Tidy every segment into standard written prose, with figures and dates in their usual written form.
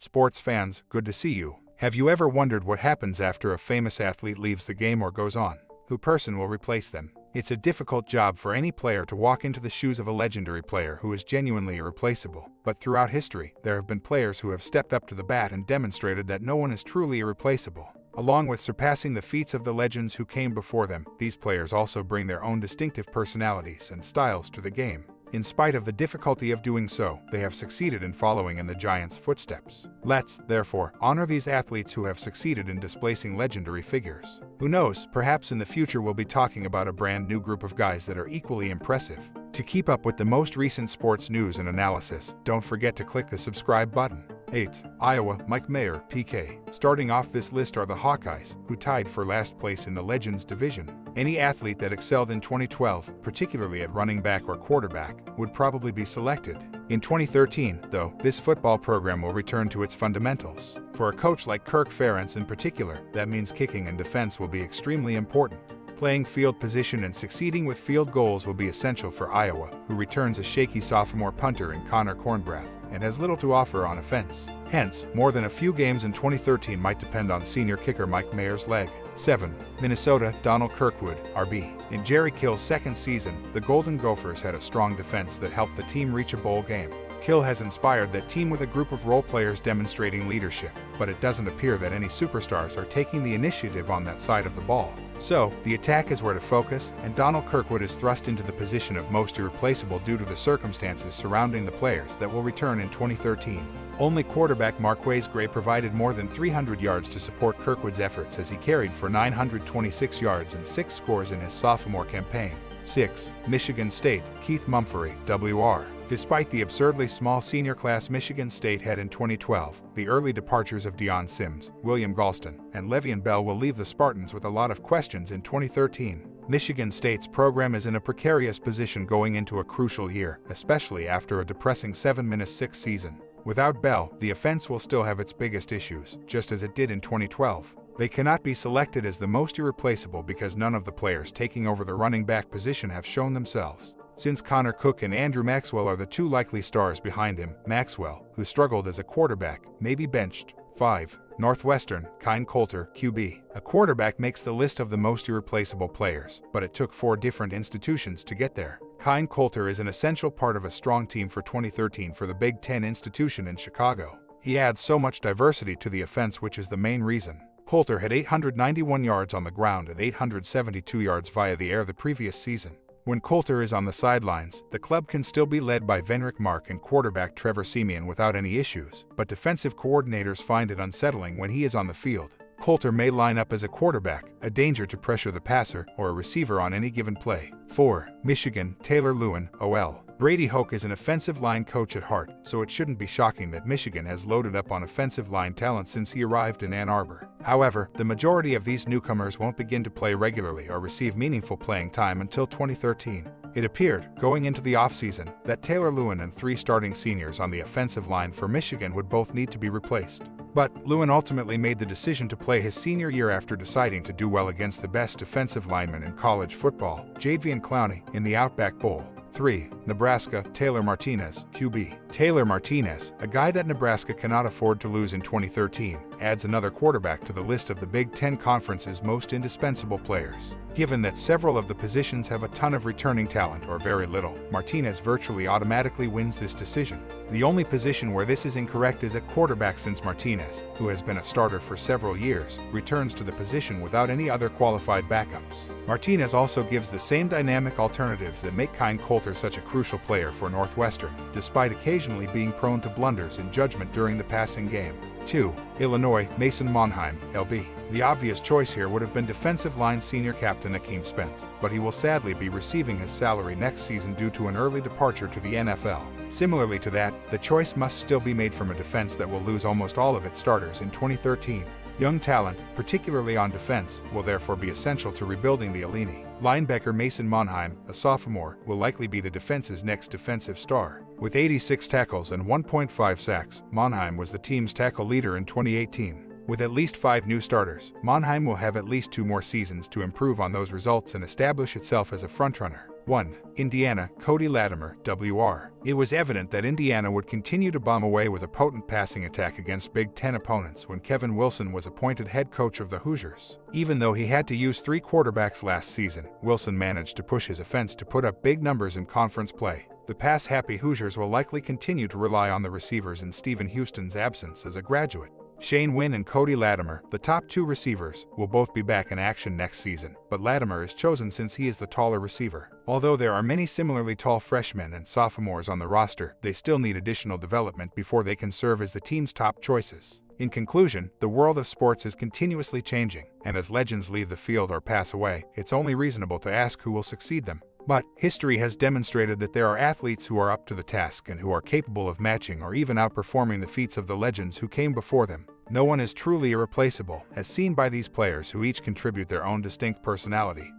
Sports fans, good to see you. Have you ever wondered what happens after a famous athlete leaves the game or goes on? Who person will replace them? It's a difficult job for any player to walk into the shoes of a legendary player who is genuinely irreplaceable. But throughout history, there have been players who have stepped up to the bat and demonstrated that no one is truly irreplaceable. Along with surpassing the feats of the legends who came before them, these players also bring their own distinctive personalities and styles to the game. In spite of the difficulty of doing so, they have succeeded in following in the giants' footsteps. Let's, therefore, honor these athletes who have succeeded in displacing legendary figures. Who knows, perhaps in the future we'll be talking about a brand new group of guys that are equally impressive. To keep up with the most recent sports news and analysis, don't forget to click the subscribe button. 8. Iowa, Mike Mayer, PK. Starting off this list are the Hawkeyes, who tied for last place in the Legends division. Any athlete that excelled in 2012, particularly at running back or quarterback, would probably be selected. In 2013, though, this football program will return to its fundamentals. For a coach like Kirk Ferentz in particular, that means kicking and defense will be extremely important. Playing field position and succeeding with field goals will be essential for Iowa, who returns a shaky sophomore punter in Connor Cornbrath and has little to offer on offense. Hence, more than a few games in 2013 might depend on senior kicker Mike Mayer's leg. 7. Minnesota, Donald Kirkwood, RB. In Jerry Kill's second season, the Golden Gophers had a strong defense that helped the team reach a bowl game. Kill has inspired that team with a group of role players demonstrating leadership, but it doesn't appear that any superstars are taking the initiative on that side of the ball. So, the attack is where to focus, and Donald Kirkwood is thrust into the position of most irreplaceable due to the circumstances surrounding the players that will return in 2013. Only quarterback Marquise Gray provided more than 300 yards to support Kirkwood's efforts as he carried for 926 yards and 6 scores in his sophomore campaign. 6. Michigan State, Keith Mumphrey, WR. Despite the absurdly small senior class Michigan State had in 2012, the early departures of Deion Sims, William Galston, and Le'Veon Bell will leave the Spartans with a lot of questions in 2013. Michigan State's program is in a precarious position going into a crucial year, especially after a depressing 7-6 season. Without Bell, the offense will still have its biggest issues, just as it did in 2012. They cannot be selected as the most irreplaceable because none of the players taking over the running back position have shown themselves. Since Connor Cook and Andrew Maxwell are the two likely stars behind him, Maxwell, who struggled as a quarterback, may be benched. 5. Northwestern, Kine Coulter, QB. A quarterback makes the list of the most irreplaceable players, but it took 4 different institutions to get there. Kine Coulter is an essential part of a strong team for 2013 for the Big Ten institution in Chicago. He adds so much diversity to the offense, which is the main reason. Coulter had 891 yards on the ground and 872 yards via the air the previous season. When Coulter is on the sidelines, the club can still be led by Venrick Mark and quarterback Trevor Siemian without any issues, but defensive coordinators find it unsettling when he is on the field. Coulter may line up as a quarterback, a danger to pressure the passer, or a receiver on any given play. 4. Michigan, Taylor Lewin, OL. Brady Hoke is an offensive line coach at heart, so it shouldn't be shocking that Michigan has loaded up on offensive line talent since he arrived in Ann Arbor. However, the majority of these newcomers won't begin to play regularly or receive meaningful playing time until 2013. It appeared, going into the offseason, that Taylor Lewin and 3 starting seniors on the offensive line for Michigan would both need to be replaced. But Lewin ultimately made the decision to play his senior year after deciding to do well against the best defensive lineman in college football, Jadeveon Clowney, in the Outback Bowl. 3. Nebraska, Taylor Martinez, QB. Taylor Martinez, a guy that Nebraska cannot afford to lose in 2013, adds another quarterback to the list of the Big Ten Conference's most indispensable players. Given that several of the positions have a ton of returning talent or very little, Martinez virtually automatically wins this decision. The only position where this is incorrect is at quarterback, since Martinez, who has been a starter for several years, returns to the position without any other qualified backups. Martinez also gives the same dynamic alternatives that make Kine Coulter such a crucial player for Northwestern, despite occasionally being prone to blunders in judgment during the passing game. 2. Illinois, Mason Monheim, LB. The obvious choice here would have been defensive line senior captain Akeem Spence, but he will sadly be receiving his salary next season due to an early departure to the NFL. Similarly to that, the choice must still be made from a defense that will lose almost all of its starters in 2013. Young talent, particularly on defense, will therefore be essential to rebuilding the Illini. Linebacker Mason Monheim, a sophomore, will likely be the defense's next defensive star. With 86 tackles and 1.5 sacks, Monheim was the team's tackle leader in 2018. With at least 5 new starters, Monheim will have at least 2 more seasons to improve on those results and establish itself as a frontrunner. 1. Indiana, Cody Latimer, WR. It was evident that Indiana would continue to bomb away with a potent passing attack against Big Ten opponents when Kevin Wilson was appointed head coach of the Hoosiers. Even though he had to use 3 quarterbacks last season, Wilson managed to push his offense to put up big numbers in conference play. The pass-happy Hoosiers will likely continue to rely on the receivers in Stephen Houston's absence as a graduate. Shane Wynn and Cody Latimer, the top 2 receivers, will both be back in action next season, but Latimer is chosen since he is the taller receiver. Although there are many similarly tall freshmen and sophomores on the roster, they still need additional development before they can serve as the team's top choices. In conclusion, the world of sports is continuously changing, and as legends leave the field or pass away, it's only reasonable to ask who will succeed them. But history has demonstrated that there are athletes who are up to the task and who are capable of matching or even outperforming the feats of the legends who came before them. No one is truly irreplaceable, as seen by these players who each contribute their own distinct personality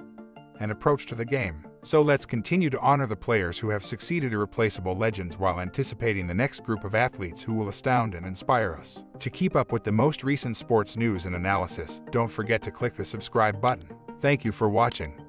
and approach to the game. So let's continue to honor the players who have succeeded irreplaceable legends while anticipating the next group of athletes who will astound and inspire us. To keep up with the most recent sports news and analysis, don't forget to click the subscribe button. Thank you for watching.